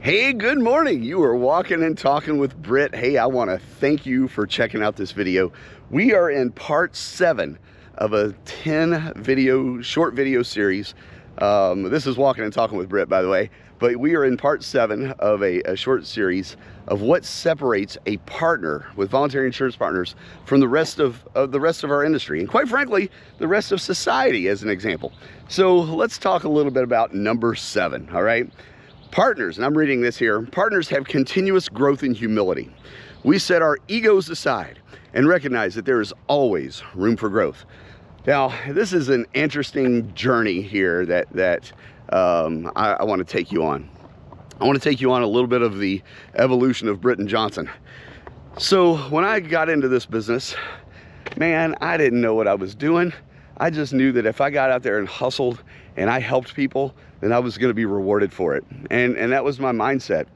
Hey, good morning. You are walking and talking with Britt. Hey, I want to thank you for checking out this video. We are in part 7 of a 10 video, short video series. This is Walking and Talking with Britt, by the way, but we are in part 7 of a short series of what separates a partner with Voluntary Insurance Partners from the rest of our industry, and quite frankly, the rest of society as an example. So let's talk a little bit about number 7, all right? Partners, and I'm reading this here, partners have continuous growth in humility. We set our egos aside and recognize that there is always room for growth. Now, this is an interesting journey here that I want to take you on. I want to take you on a little bit of the evolution of Britt and Johnson. So when I got into this business, man, I didn't know what I was doing. I just knew that if I got out there and hustled and I helped people, then I was going to be rewarded for it. And that was my mindset.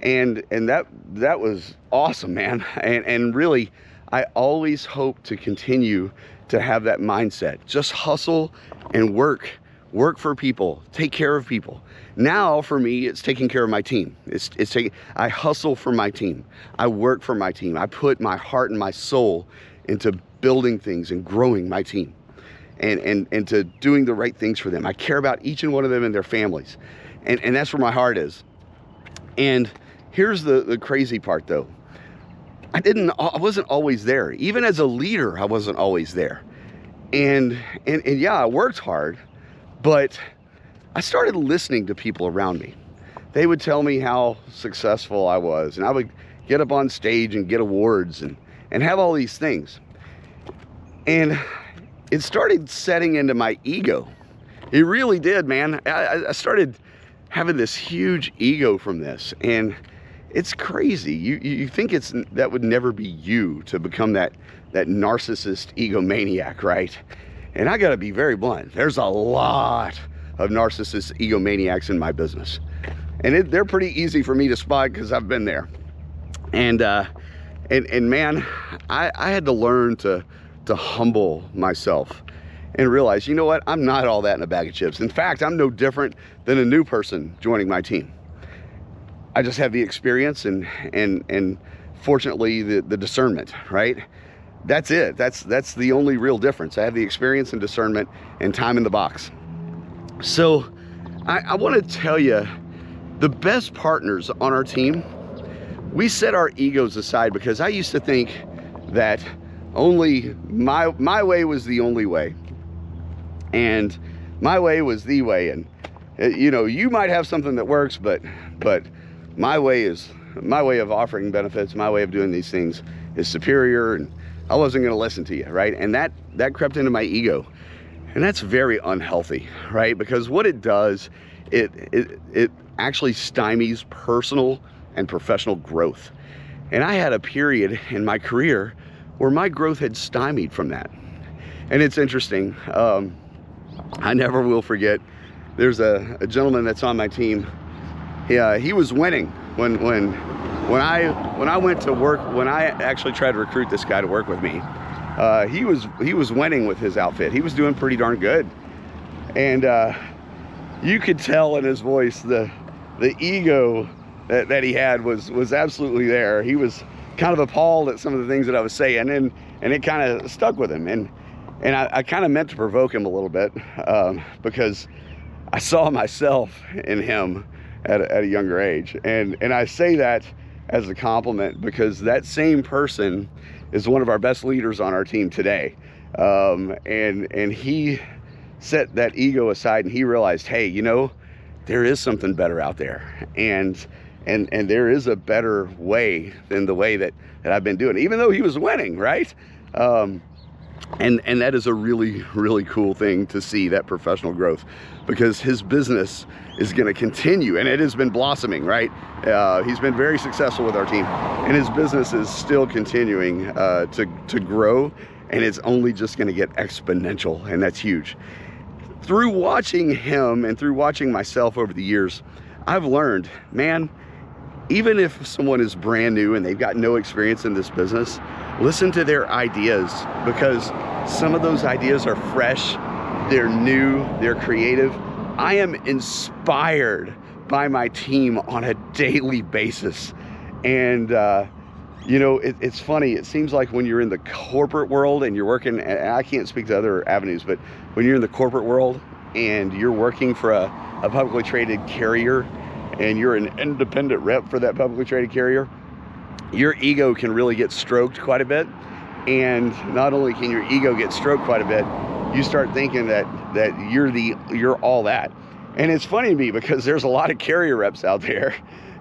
And that was awesome, man. And really, I always hope to continue to have that mindset. Just hustle and work for people, take care of people. Now for me, it's taking care of my team. I hustle for my team. I work for my team. I put my heart and my soul into building things and growing my team. And to doing the right things for them. I care about each and one of them and their families. And that's where my heart is. And here's the crazy part though. I wasn't always there. Even as a leader, I wasn't always there. And yeah, I worked hard, but I started listening to people around me. They would tell me how successful I was, and I would get up on stage and get awards and have all these things. And it started setting into my ego. It really did, man. I started having this huge ego from this, and it's crazy. You think that would never be you to become that narcissist egomaniac, right? And I gotta be very blunt. There's a lot of narcissist egomaniacs in my business, and they're pretty easy for me to spot because I've been there. And man, I had to learn to humble myself and realize, you know what, I'm not all that in a bag of chips. In fact, I'm no different than a new person joining my team. I just have the experience and fortunately the discernment, right? That's it. That's the only real difference. I have the experience and discernment and time in the box. So I want to tell you, the best partners on our team, we set our egos aside, because I used to think that only my way was the only way, and my way was the way. And you know, you might have something that works, but my way of offering benefits, my way of doing these things is superior, and I wasn't going to listen to you, right? And that crept into my ego, and that's very unhealthy, right? Because what it does, it actually stymies personal and professional growth. And I had a period in my career where my growth had stymied from that. And it's interesting, I never will forget, there's a gentleman that's on my team. He was winning when I went to work, when I actually tried to recruit this guy to work with me. He was winning with his outfit. He was doing pretty darn good. And you could tell in his voice the ego that he had was absolutely there. He was kind of appalled at some of the things that I was saying, and it kind of stuck with him. And I kind of meant to provoke him a little bit, because I saw myself in him at a younger age. And I say that as a compliment, because that same person is one of our best leaders on our team today. And he set that ego aside, and he realized, hey, you know, there is something better out there. And there is a better way than the way that I've been doing, even though he was winning, right? And that is a really, really cool thing to see, that professional growth, because his business is going to continue, and it has been blossoming, right? He's been very successful with our team, and his business is still continuing to grow, and it's only just going to get exponential, and that's huge. Through watching him and through watching myself over the years, I've learned, man, even if someone is brand new and they've got no experience in this business, listen to their ideas, because some of those ideas are fresh, they're new, they're creative. I am inspired by my team on a daily basis. And you know, it's funny. It seems like when you're in the corporate world and you're working, and I can't speak to other avenues, but when you're in the corporate world and you're working for a publicly traded carrier and you're an independent rep for that publicly traded carrier, your ego can really get stroked quite a bit. And not only can your ego get stroked quite a bit, you start thinking that you're all that. And it's funny to me because there's a lot of carrier reps out there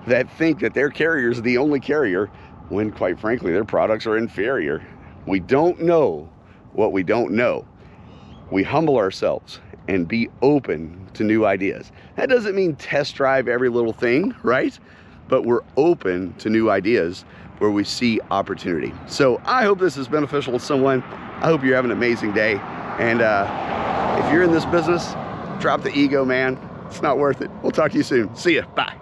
that think that their carrier is the only carrier, when quite frankly their products are inferior. We don't know what we don't know. We humble ourselves and be open to new ideas. That doesn't mean test drive every little thing, right? But we're open to new ideas where we see opportunity. So I hope this is beneficial to someone. I hope you're having an amazing day. And if you're in this business, drop the ego, man. It's not worth it. We'll talk to you soon. See ya. Bye.